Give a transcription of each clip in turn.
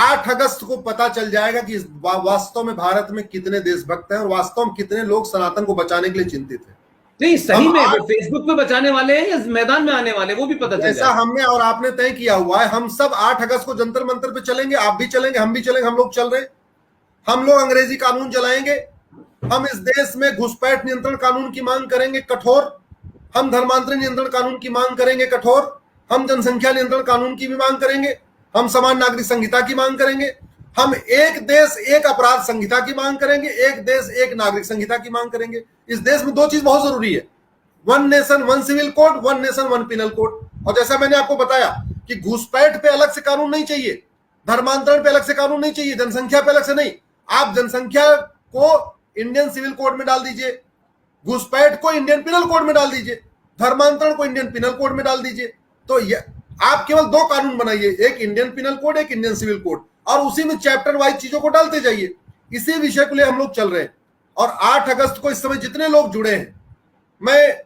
8 अगस्त को पता चल जाएगा कि वास्तव में भारत में कितने देशभक्त हैं और वास्तव में कितने लोग सनातन को बचाने के लिए चिंतित हैं। नहीं, सही में वो फेसबुक पे बचाने वाले हैं या मैदान में आने वाले, वो भी पता चल जाएगा। ऐसा हमने और आपने तय किया हुआ है। हम सब 8 अगस्त को जंतर मंतर पे चलेंगे, आप भी चलेंगे, हम भी चलेंगे, हम लोग चल रहे हैं। हम लोग अंग्रेजी कानून चलाएंगे, हम इस देश में घुसपैठ नियंत्रण कानून की मांग करेंगे कठोर, हम धर्मांतरण नियंत्रण कानून की मांग करेंगे कठोर, हम जनसंख्या नियंत्रण कानून की भी मांग करेंगे, हम समान नागरिक संहिता की मांग करेंगे, हम एक देश एक अपराध संहिता की मांग करेंगे, एक देश एक नागरिक संहिता की मांग करेंगे। इस देश में 2 चीज बहुत जरूरी है, 1 nation 1 civil code, 1 nation 1 penal code. और जैसा मैंने आपको बताया कि घुसपैठ पे अलग से कानून नहीं चाहिए, धर्मांतरण पे अलग से कानून नहीं चाहिए, जनसंख्या पे अलग से नहीं। आप जनसंख्या को इंडियन सिविल कोड में डाल दीजिए, घुसपैठ को इंडियन पिनल कोड में डाल दीजिए, धर्मांतरण को इंडियन पिनल कोड में डाल दीजिए। तो आप केवल 2 कानून बनाइए, एक इंडियन पिनल कोड, एक इंडियन सिविल कोड, और उसी में चैप्टर वाइज चीजों को डालते जाइए। इसी विषय के लिए हम लोग चल रहे हैं। और 8 अगस्त को इस समय जितने लोग जुड़े हैं, मैं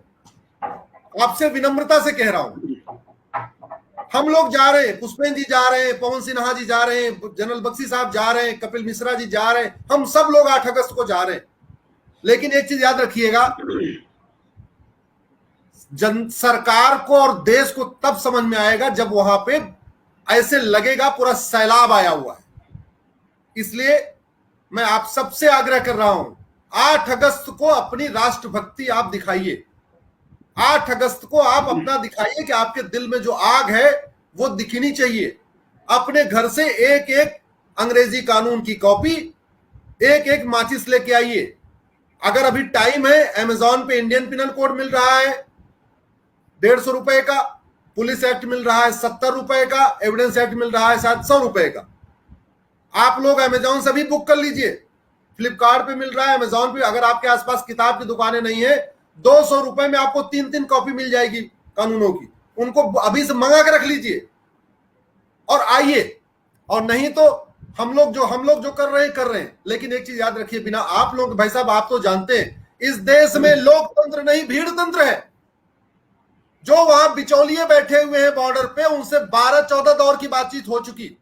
आपसे विनम्रता से कह रहा हूं, हम लोग जा रहे हैं, पुष्पेंद्र जी जा रहे हैं, पवन सिन्हा जी जा रहे हैं, जनरल बख्शी साहब जा रहे हैं, कपिल मिश्रा जी जा रहे हैं, हम सब लोग 8 अगस्त को जा रहे हैं। लेकिन एक चीज याद रखिएगा, सरकार को और देश को तब समझ में आएगा जब वहां पे ऐसे लगेगा पूरा सैलाब आया हुआ है। इसलिए मैं आप सबसे आग्रह कर रहा हूं, 8 अगस्त को अपनी राष्ट्रभक्ति आप दिखाइए। 8 अगस्त को आप अपना दिखाइए कि आपके दिल में जो आग है वो दिखनी चाहिए। अपने घर से एक एक अंग्रेजी कानून की कॉपी, एक एक माचिस लेके आइए। अगर अभी टाइम है, अमेजॉन पे इंडियन पिनल कोड मिल रहा है 150 रुपए का, पुलिस एक्ट मिल रहा है 70 रुपए का, एविडेंस एक्ट मिल रहा है 700 रुपए का। आप लोग अमेजॉन से भी बुक कर लीजिए, फ्लिपकार्ट पे मिल रहा है, अमेजॉन पे। अगर आपके आसपास किताब की दुकानें नहीं है, 200 रुपए में आपको 3-3 कॉपी मिल जाएगी कानूनों की, उनको अभी से मंगा के रख लीजिए और आइए। और नहीं तो हम लोग जो कर रहे हैं। लेकिन एक चीज याद रखिए, बिना आप लोग, भाई साहब आप तो जानते हैं, इस देश में लोकतंत्र नहीं भीड़ तंत्र है। जो वहां बिचौलिए बैठे हुए हैं बॉर्डर पे, उनसे 12-14 दौर की बातचीत हो चुकी।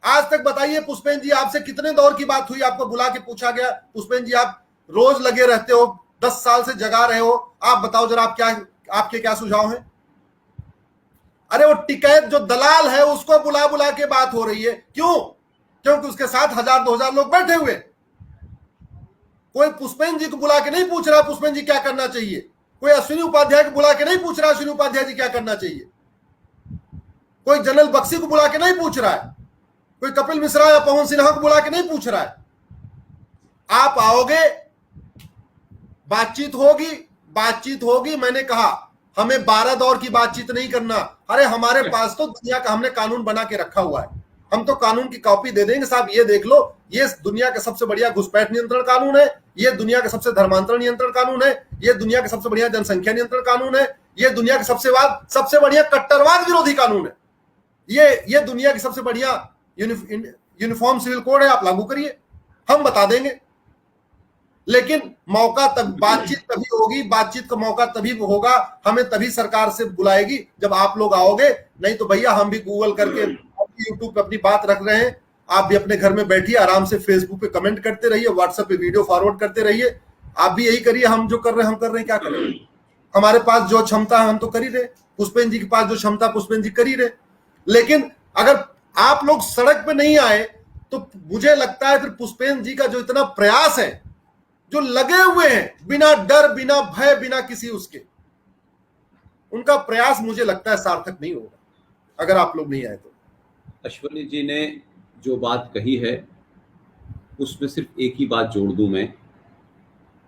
आज तक बताइए पुष्पेंद्र जी, आपसे कितने दौर की बात हुई? आपको बुला के पूछा गया, पुष्पेंद्र जी आप रोज लगे रहते हो, 10 साल से जगा रहे हो, आप बताओ जरा आपके क्या सुझाव हैं? अरे वो टिकैत जो दलाल है उसको बुला बुला के बात हो रही है। क्यों? क्योंकि उसके साथ 1000-2000 लोग बैठे हुए। कोई पुष्पेंद्र जी को बुला के नहीं पूछ रहा पुष्पेंद्र जी क्या करना चाहिए, कोई अश्विनी उपाध्याय को बुला के नहीं पूछ रहा अश्विनी उपाध्याय जी क्या करना चाहिए, कोई जनरल बख्शी को बुला के नहीं पूछ रहा है, कोई कपिल मिश्रा या पवन सिन्हा को बुला के नहीं पूछ रहा है। आप आओगे, बातचीत होगी। मैंने कहा हमें 12 दौर की बातचीत नहीं करना। अरे हमारे पास तो दुनिया का हमने कानून बना के रखा हुआ है, हम तो कानून की कॉपी दे देंगे, साहब ये देख लो, ये दुनिया का सबसे बढ़िया घुसपैठ नियंत्रण कानून है, ये दुनिया का सबसे धर्मांतरण नियंत्रण कानून है, ये दुनिया का सबसे बढ़िया जनसंख्या नियंत्रण कानून है, ये दुनिया का सबसे बढ़िया कट्टरवाद विरोधी कानून है, ये दुनिया की सबसे बढ़िया यूनिफॉर्म सिविल कोड है, आप लागू करिए, हम बता देंगे। लेकिन मौका तब बातचीत तभी होगी, बातचीत का मौका तभी होगा, हमें तभी सरकार से बुलाएगी जब आप लोग आओगे। नहीं तो भैया हम भी गूगल करके यूट्यूब पे अपनी बात रख रहे हैं, आप भी अपने घर में बैठिए, आराम से फेसबुक पे कमेंट करते रहिए, व्हाट्सएप पे वीडियो फॉरवर्ड करते रहिए। आप भी यही करिए, हम जो कर रहे हैं हम कर रहे हैं, क्या करें? हमारे पास जो क्षमता है हम तो कर ही रहे, पुष्पेंद्र जी के पास जो क्षमता पुष्पेंद्र जी कर ही रहे। लेकिन अगर आप लोग सड़क पे नहीं आए तो मुझे लगता है फिर पुष्पेंद्र जी का जो इतना प्रयास है, जो लगे हुए हैं बिना डर, बिना भय, बिना किसी उसके, उनका प्रयास मुझे लगता है सार्थक नहीं होगा अगर आप लोग नहीं आए तो। अश्विनी जी ने जो बात कही है उसमें सिर्फ एक ही बात जोड़ दूं मैं,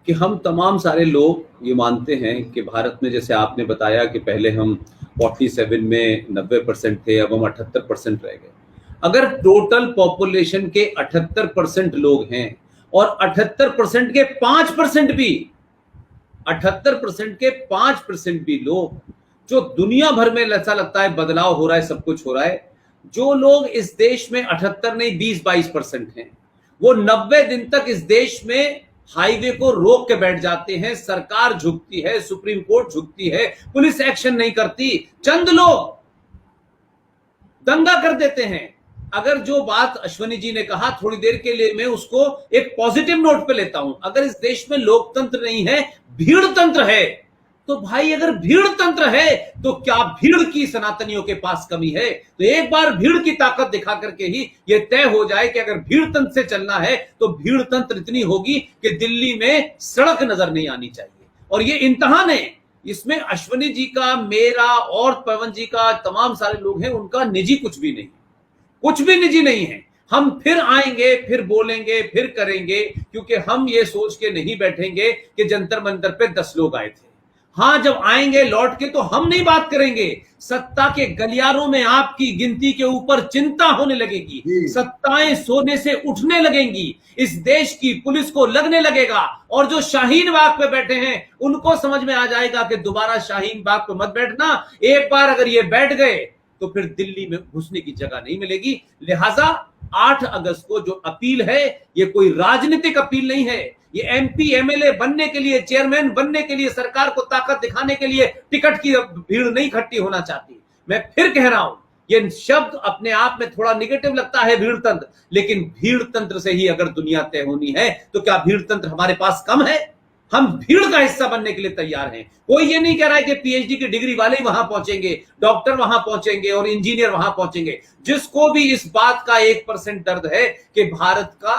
कि हम तमाम सारे लोग ये मानते हैं कि भारत में, जैसे आपने बताया कि पहले हम 47 में 90% थे, अब हम 78% रह गए। अगर टोटल पॉपुलेशन के 78% लोग हैं और 78% के 5% भी 78% के 5% भी लोग, जो दुनिया भर में ऐसा लगता है बदलाव हो रहा है, सब कुछ हो रहा है, जो लोग इस देश में 78 नहीं 20-22% हैं, वो 90 दिन तक इस देश में हाईवे को रोक के बैठ जाते हैं। सरकार झुकती है, सुप्रीम कोर्ट झुकती है, पुलिस एक्शन नहीं करती, चंद लोग दंगा कर देते हैं, अगर जो बात अश्वनी जी ने कहा थोड़ी देर के लिए मैं उसको एक पॉजिटिव नोट पे लेता हूं। अगर इस देश में लोकतंत्र नहीं है, भीड़ तंत्र है, तो भाई अगर भीड़ तंत्र है तो क्या भीड़ की सनातनियों के पास कमी है? तो एक बार भीड़ की ताकत दिखा करके ही यह तय हो जाए कि अगर भीड़ तंत्र से चलना है तो भीड़ तंत्र इतनी होगी कि दिल्ली में सड़क नजर नहीं आनी चाहिए। और ये इम्तिहान है, इसमें अश्वनी जी का, मेरा और पवन जी का, तमाम सारे लोग हैं, उनका निजी कुछ भी नहीं, कुछ भी निजी नहीं है। हम फिर आएंगे, फिर बोलेंगे, फिर करेंगे, क्योंकि हम ये सोच के नहीं बैठेंगे कि जंतर मंतर पे 10 लोग आए थे। हां, जब आएंगे लौट के तो हम नहीं बात करेंगे, सत्ता के गलियारों में आपकी गिनती के ऊपर चिंता होने लगेगी, सत्ताएं सोने से उठने लगेंगी, इस देश की पुलिस को लगने लगेगा, और जो शाहीन बाग पे बैठे हैं उनको समझ में आ जाएगा कि दोबारा शाहीन बाग पे मत बैठना। एक बार अगर ये बैठ गए तो फिर दिल्ली में घुसने की जगह नहीं मिलेगी। लिहाजा 8 अगस्त को जो अपील है, ये कोई राजनीतिक अपील नहीं है, ये एमपी एमएलए बनने के लिए, चेयरमैन बनने के लिए, सरकार को ताकत दिखाने के लिए टिकट की भीड़ नहीं इकट्ठी होना चाहती। मैं फिर कह रहा हूं, ये शब्द अपने आप में थोड़ा निगेटिव लगता है, भीड़ तंत्र, लेकिन भीड़ तंत्र से ही अगर दुनिया तय होनी है तो क्या भीड़ तंत्र हमारे पास कम है? हम भीड़ का हिस्सा बनने के लिए तैयार हैं। कोई ये नहीं कह रहा है कि पीएचडी की डिग्री वाले वहां पहुंचेंगे, डॉक्टर वहां पहुंचेंगे और इंजीनियर वहां पहुंचेंगे। जिसको भी इस बात का 1% दर्द है कि भारत का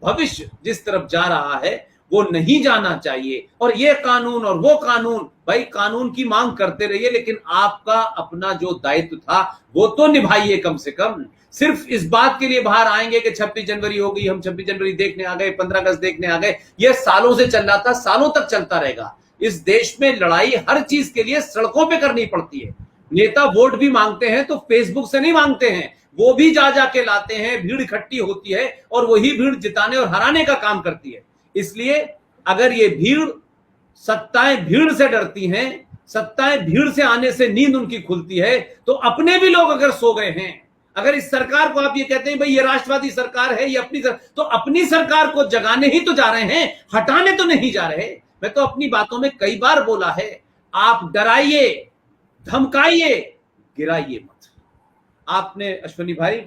भविष्य जिस तरफ जा रहा है वो नहीं जाना चाहिए, और ये कानून और वो कानून, भाई कानून की मांग करते रहिए, लेकिन आपका अपना जो दायित्व था वो तो निभाइए कम से कम। सिर्फ इस बात के लिए बाहर आएंगे कि 26 जनवरी हो गई, हम 26 जनवरी देखने आ गए, 15 अगस्त देखने आ गए, ये सालों से चल रहा था, सालों तक चलता रहेगा। इस देश में लड़ाई हर चीज के लिए सड़कों पे करनी पड़ती है। नेता वोट भी मांगते हैं तो फेसबुक से नहीं मांगते हैं, वो भी जा जाके लाते हैं, भीड़ इकट्ठी होती है और वही भीड़ जिताने और हराने का काम करती है। इसलिए अगर ये भीड़, सत्ताएं भीड़ से डरती हैं, सत्ताएं भीड़ से आने से नींद उनकी खुलती है, तो अपने भी लोग अगर सो गए हैं, अगर इस सरकार को आप ये कहते हैं भाई ये राष्ट्रवादी सरकार है, ये अपनी तो अपनी सरकार को जगाने ही तो जा रहे हैं, हटाने तो नहीं जा रहे। मैं तो अपनी बातों में कई बार बोला है, आप डराइए, धमकाइए, गिराइए मत। आपने अश्वनी भाई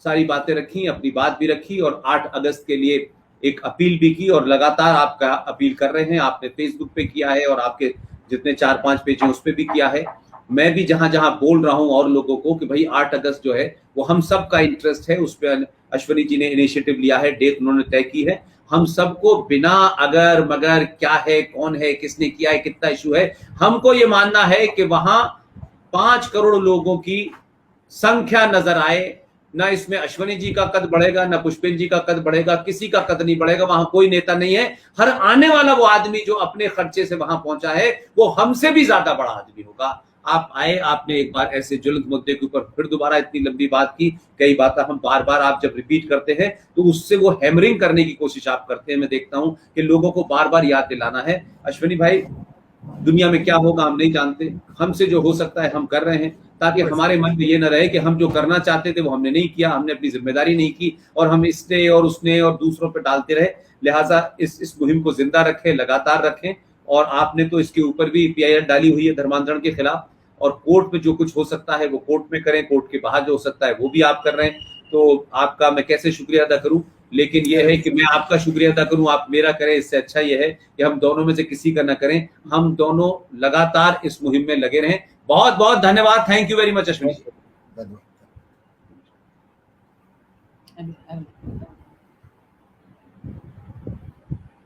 सारी बातें रखी, अपनी बात भी रखी, और 8 अगस्त के लिए एक अपील भी की, और लगातार आपका अपील कर रहे हैं। आपने फेसबुक पे किया है और आपके जितने 4-5 पेज हैं उस पे भी किया है। मैं भी जहां जहां बोल रहा हूं और लोगों को कि भाई 8 अगस्त जो है वो हम सब का इंटरेस्ट है, उस पर अश्वनी जी ने इनिशिएटिव लिया है, डेट उन्होंने तय की है। हम सबको बिना अगर मगर, क्या है, कौन है, किसने किया है, कितना इशू है, हमको ये मानना है कि वहां 5 करोड़ लोगों की संख्या नजर आए। ना इसमें अश्वनी जी का कद बढ़ेगा, ना पुष्पेंद्र जी का कद बढ़ेगा, किसी का कद नहीं बढ़ेगा। वहां कोई नेता नहीं है, हर आने वाला वो आदमी जो अपने खर्चे से वहां पहुंचा है वो हमसे भी ज्यादा बड़ा आदमी होगा। आप आए, आपने एक बार ऐसे ज्वलंत मुद्दे के ऊपर फिर दोबारा इतनी लंबी बात की, कई बातें हम बार बार आप जब रिपीट करते हैं तो उससे वो हैमरिंग करने की कोशिश आप करते हैं। मैं देखता हूं कि लोगों को बार बार याद दिलाना है। अश्वनी भाई, दुनिया में क्या होगा हम नहीं जानते, हमसे जो हो सकता है हम कर रहे हैं, ताकि हमारे मन में ये न रहे कि हम जो करना चाहते थे वो हमने नहीं किया, हमने अपनी जिम्मेदारी नहीं की और हम इसने और उसने और दूसरों पर डालते रहे। लिहाजा इस मुहिम को जिंदा रखें, लगातार रखें। और आपने तो इसके ऊपर भी पीआईआर डाली हुई है धर्मांतरण के खिलाफ, और कोर्ट में जो कुछ हो सकता है वो कोर्ट में करें, कोर्ट के बाहर जो हो सकता है वो भी आप कर रहे हैं। तो आपका मैं कैसे शुक्रिया अदा करूं, लेकिन यह है कि मैं आपका शुक्रिया अदा करूं, आप मेरा करें, इससे अच्छा यह है कि हम दोनों में से किसी का ना करें। हम दोनों लगातार इस मुहिम में लगे रहें। बहुत बहुत धन्यवाद। Thank you very much Ashwini. धन्यवाद।